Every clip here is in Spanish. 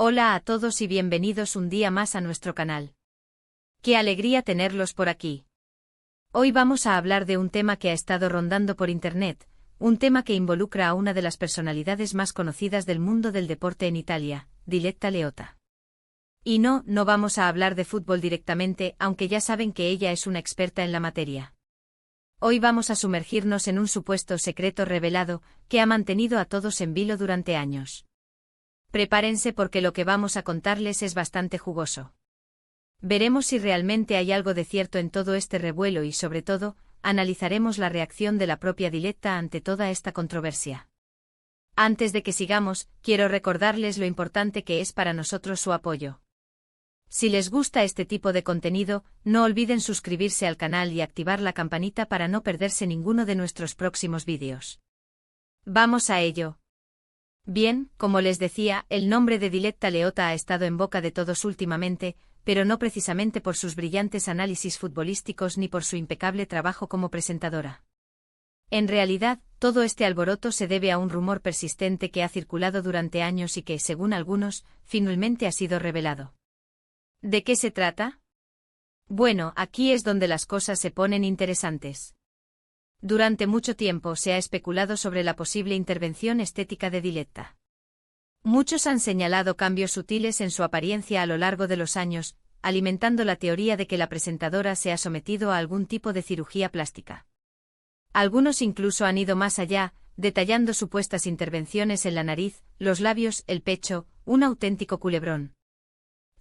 Hola a todos y bienvenidos un día más a nuestro canal. ¡Qué alegría tenerlos por aquí! Hoy vamos a hablar de un tema que ha estado rondando por internet, un tema que involucra a una de las personalidades más conocidas del mundo del deporte en Italia, Diletta Leotta. Y no vamos a hablar de fútbol directamente, aunque ya saben que ella es una experta en la materia. Hoy vamos a sumergirnos en un supuesto secreto revelado que ha mantenido a todos en vilo durante años. Prepárense porque lo que vamos a contarles es bastante jugoso. Veremos si realmente hay algo de cierto en todo este revuelo y, sobre todo, analizaremos la reacción de la propia Diletta ante toda esta controversia. Antes de que sigamos, quiero recordarles lo importante que es para nosotros su apoyo. Si les gusta este tipo de contenido, no olviden suscribirse al canal y activar la campanita para no perderse ninguno de nuestros próximos vídeos. ¡Vamos a ello! Bien, como les decía, el nombre de Diletta Leotta ha estado en boca de todos últimamente, pero no precisamente por sus brillantes análisis futbolísticos ni por su impecable trabajo como presentadora. En realidad, todo este alboroto se debe a un rumor persistente que ha circulado durante años y que, según algunos, finalmente ha sido revelado. ¿De qué se trata? Bueno, aquí es donde las cosas se ponen interesantes. Durante mucho tiempo se ha especulado sobre la posible intervención estética de Diletta. Muchos han señalado cambios sutiles en su apariencia a lo largo de los años, alimentando la teoría de que la presentadora se ha sometido a algún tipo de cirugía plástica. Algunos incluso han ido más allá, detallando supuestas intervenciones en la nariz, los labios, el pecho, un auténtico culebrón.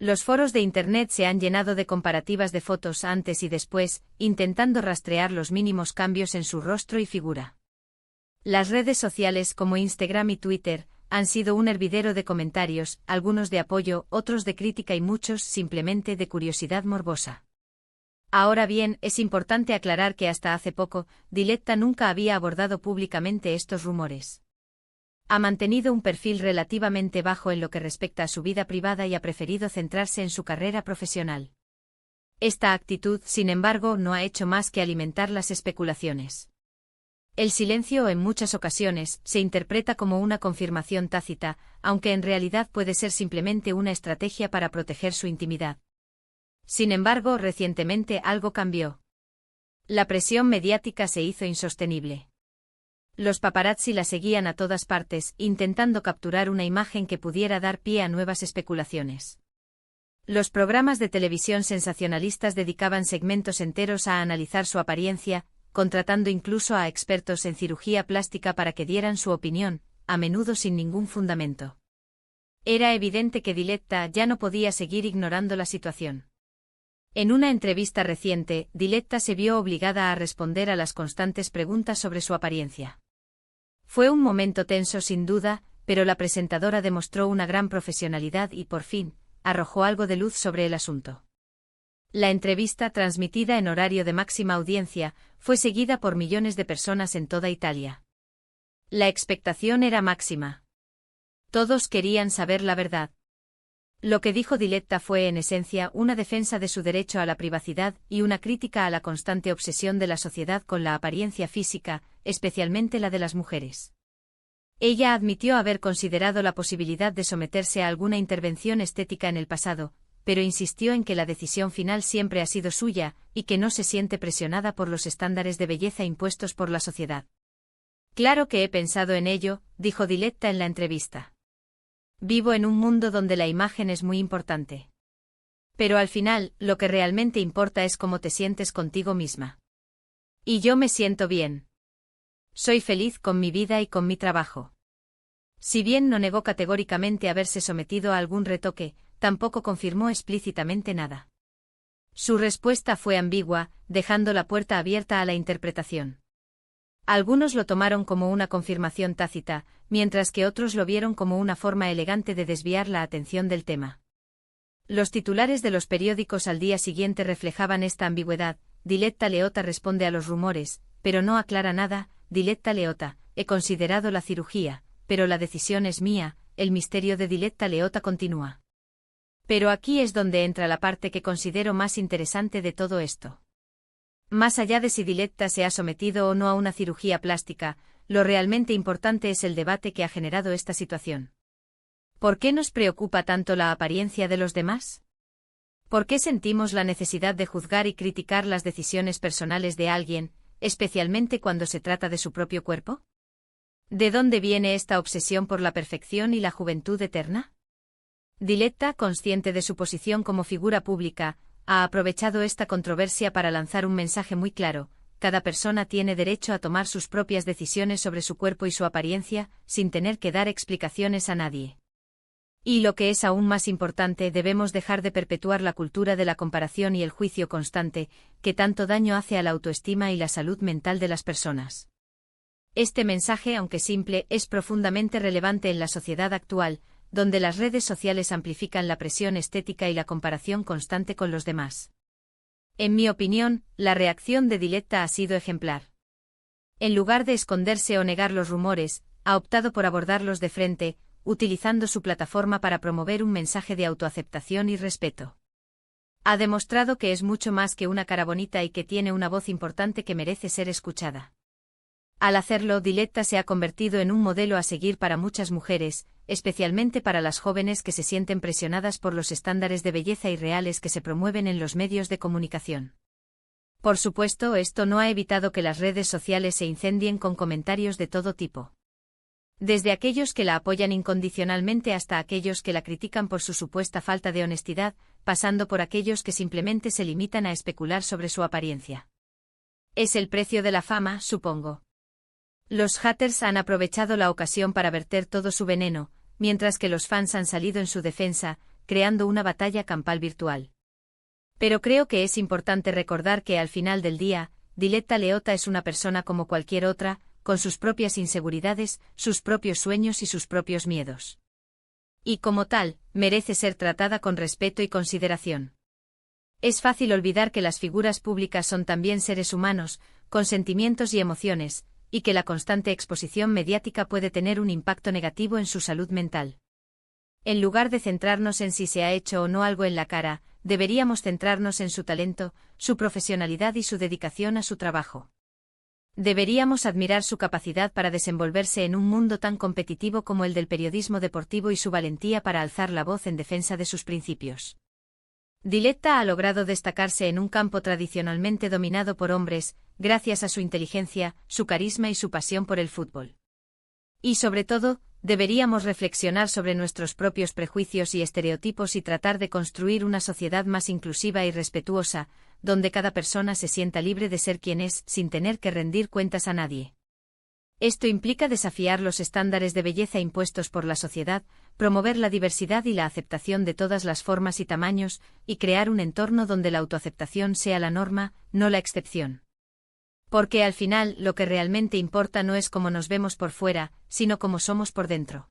Los foros de Internet se han llenado de comparativas de fotos antes y después, intentando rastrear los mínimos cambios en su rostro y figura. Las redes sociales como Instagram y Twitter han sido un hervidero de comentarios, algunos de apoyo, otros de crítica y muchos simplemente de curiosidad morbosa. Ahora bien, es importante aclarar que hasta hace poco, Diletta nunca había abordado públicamente estos rumores. Ha mantenido un perfil relativamente bajo en lo que respecta a su vida privada y ha preferido centrarse en su carrera profesional. Esta actitud, sin embargo, no ha hecho más que alimentar las especulaciones. El silencio, en muchas ocasiones, se interpreta como una confirmación tácita, aunque en realidad puede ser simplemente una estrategia para proteger su intimidad. Sin embargo, recientemente algo cambió. La presión mediática se hizo insostenible. Los paparazzi la seguían a todas partes, intentando capturar una imagen que pudiera dar pie a nuevas especulaciones. Los programas de televisión sensacionalistas dedicaban segmentos enteros a analizar su apariencia, contratando incluso a expertos en cirugía plástica para que dieran su opinión, a menudo sin ningún fundamento. Era evidente que Diletta ya no podía seguir ignorando la situación. En una entrevista reciente, Diletta se vio obligada a responder a las constantes preguntas sobre su apariencia. Fue un momento tenso sin duda, pero la presentadora demostró una gran profesionalidad y, por fin, arrojó algo de luz sobre el asunto. La entrevista, transmitida en horario de máxima audiencia, fue seguida por millones de personas en toda Italia. La expectación era máxima. Todos querían saber la verdad. Lo que dijo Diletta fue en esencia una defensa de su derecho a la privacidad y una crítica a la constante obsesión de la sociedad con la apariencia física, especialmente la de las mujeres. Ella admitió haber considerado la posibilidad de someterse a alguna intervención estética en el pasado, pero insistió en que la decisión final siempre ha sido suya y que no se siente presionada por los estándares de belleza impuestos por la sociedad. Claro que he pensado en ello, dijo Diletta en la entrevista. Vivo en un mundo donde la imagen es muy importante. Pero al final, lo que realmente importa es cómo te sientes contigo misma. Y yo me siento bien. Soy feliz con mi vida y con mi trabajo. Si bien no negó categóricamente haberse sometido a algún retoque, tampoco confirmó explícitamente nada. Su respuesta fue ambigua, dejando la puerta abierta a la interpretación. Algunos lo tomaron como una confirmación tácita, mientras que otros lo vieron como una forma elegante de desviar la atención del tema. Los titulares de los periódicos al día siguiente reflejaban esta ambigüedad. Diletta Leotta responde a los rumores, pero no aclara nada. Diletta Leotta, he considerado la cirugía, pero la decisión es mía. El misterio de Diletta Leotta continúa. Pero aquí es donde entra la parte que considero más interesante de todo esto. Más allá de si Diletta se ha sometido o no a una cirugía plástica, lo realmente importante es el debate que ha generado esta situación. ¿Por qué nos preocupa tanto la apariencia de los demás? ¿Por qué sentimos la necesidad de juzgar y criticar las decisiones personales de alguien, especialmente cuando se trata de su propio cuerpo? ¿De dónde viene esta obsesión por la perfección y la juventud eterna? Diletta, consciente de su posición como figura pública, ha aprovechado esta controversia para lanzar un mensaje muy claro: cada persona tiene derecho a tomar sus propias decisiones sobre su cuerpo y su apariencia, sin tener que dar explicaciones a nadie. Y lo que es aún más importante, debemos dejar de perpetuar la cultura de la comparación y el juicio constante, que tanto daño hace a la autoestima y la salud mental de las personas. Este mensaje, aunque simple, es profundamente relevante en la sociedad actual, donde las redes sociales amplifican la presión estética y la comparación constante con los demás. En mi opinión, la reacción de Diletta ha sido ejemplar. En lugar de esconderse o negar los rumores, ha optado por abordarlos de frente, utilizando su plataforma para promover un mensaje de autoaceptación y respeto. Ha demostrado que es mucho más que una cara bonita y que tiene una voz importante que merece ser escuchada. Al hacerlo, Diletta se ha convertido en un modelo a seguir para muchas mujeres, especialmente para las jóvenes que se sienten presionadas por los estándares de belleza irreales que se promueven en los medios de comunicación. Por supuesto, esto no ha evitado que las redes sociales se incendien con comentarios de todo tipo. Desde aquellos que la apoyan incondicionalmente hasta aquellos que la critican por su supuesta falta de honestidad, pasando por aquellos que simplemente se limitan a especular sobre su apariencia. Es el precio de la fama, supongo. Los haters han aprovechado la ocasión para verter todo su veneno, mientras que los fans han salido en su defensa, creando una batalla campal virtual. Pero creo que es importante recordar que al final del día, Diletta Leotta es una persona como cualquier otra, con sus propias inseguridades, sus propios sueños y sus propios miedos. Y como tal, merece ser tratada con respeto y consideración. Es fácil olvidar que las figuras públicas son también seres humanos, con sentimientos y emociones, y que la constante exposición mediática puede tener un impacto negativo en su salud mental. En lugar de centrarnos en si se ha hecho o no algo en la cara, deberíamos centrarnos en su talento, su profesionalidad y su dedicación a su trabajo. Deberíamos admirar su capacidad para desenvolverse en un mundo tan competitivo como el del periodismo deportivo y su valentía para alzar la voz en defensa de sus principios. Diletta ha logrado destacarse en un campo tradicionalmente dominado por hombres, gracias a su inteligencia, su carisma y su pasión por el fútbol. Y sobre todo, deberíamos reflexionar sobre nuestros propios prejuicios y estereotipos y tratar de construir una sociedad más inclusiva y respetuosa, donde cada persona se sienta libre de ser quien es, sin tener que rendir cuentas a nadie. Esto implica desafiar los estándares de belleza impuestos por la sociedad, promover la diversidad y la aceptación de todas las formas y tamaños, y crear un entorno donde la autoaceptación sea la norma, no la excepción. Porque al final, lo que realmente importa no es cómo nos vemos por fuera, sino cómo somos por dentro.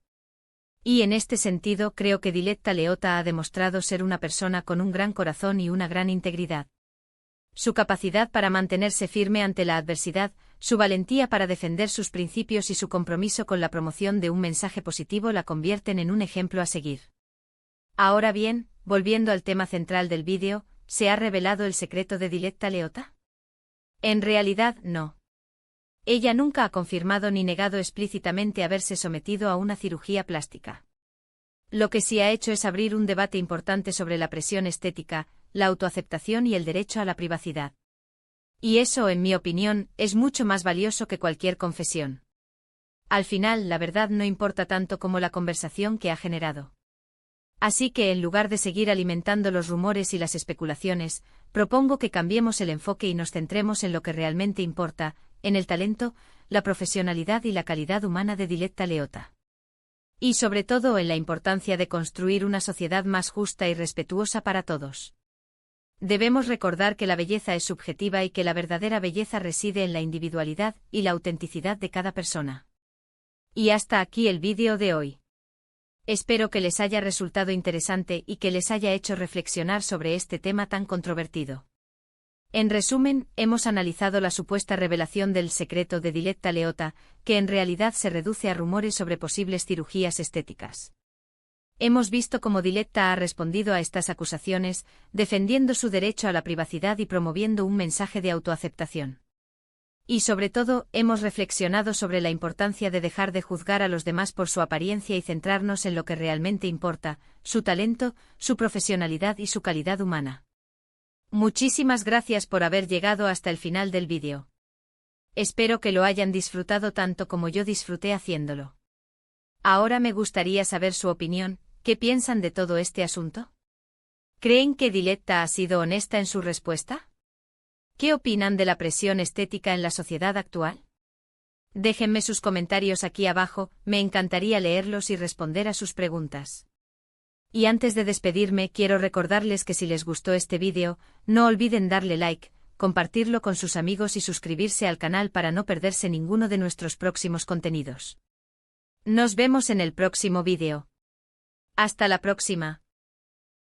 Y en este sentido creo que Diletta Leotta ha demostrado ser una persona con un gran corazón y una gran integridad. Su capacidad para mantenerse firme ante la adversidad, su valentía para defender sus principios y su compromiso con la promoción de un mensaje positivo la convierten en un ejemplo a seguir. Ahora bien, volviendo al tema central del vídeo, ¿se ha revelado el secreto de Diletta Leotta? En realidad, no. Ella nunca ha confirmado ni negado explícitamente haberse sometido a una cirugía plástica. Lo que sí ha hecho es abrir un debate importante sobre la presión estética, la autoaceptación y el derecho a la privacidad. Y eso, en mi opinión, es mucho más valioso que cualquier confesión. Al final, la verdad no importa tanto como la conversación que ha generado. Así que en lugar de seguir alimentando los rumores y las especulaciones, propongo que cambiemos el enfoque y nos centremos en lo que realmente importa, en el talento, la profesionalidad y la calidad humana de Diletta Leotta. Y sobre todo en la importancia de construir una sociedad más justa y respetuosa para todos. Debemos recordar que la belleza es subjetiva y que la verdadera belleza reside en la individualidad y la autenticidad de cada persona. Y hasta aquí el vídeo de hoy. Espero que les haya resultado interesante y que les haya hecho reflexionar sobre este tema tan controvertido. En resumen, hemos analizado la supuesta revelación del secreto de Diletta Leotta, que en realidad se reduce a rumores sobre posibles cirugías estéticas. Hemos visto cómo Diletta ha respondido a estas acusaciones, defendiendo su derecho a la privacidad y promoviendo un mensaje de autoaceptación. Y sobre todo, hemos reflexionado sobre la importancia de dejar de juzgar a los demás por su apariencia y centrarnos en lo que realmente importa, su talento, su profesionalidad y su calidad humana. Muchísimas gracias por haber llegado hasta el final del vídeo. Espero que lo hayan disfrutado tanto como yo disfruté haciéndolo. Ahora me gustaría saber su opinión, ¿qué piensan de todo este asunto? ¿Creen que Diletta ha sido honesta en su respuesta? ¿Qué opinan de la presión estética en la sociedad actual? Déjenme sus comentarios aquí abajo, me encantaría leerlos y responder a sus preguntas. Y antes de despedirme quiero recordarles que si les gustó este vídeo, no olviden darle like, compartirlo con sus amigos y suscribirse al canal para no perderse ninguno de nuestros próximos contenidos. Nos vemos en el próximo vídeo. Hasta la próxima.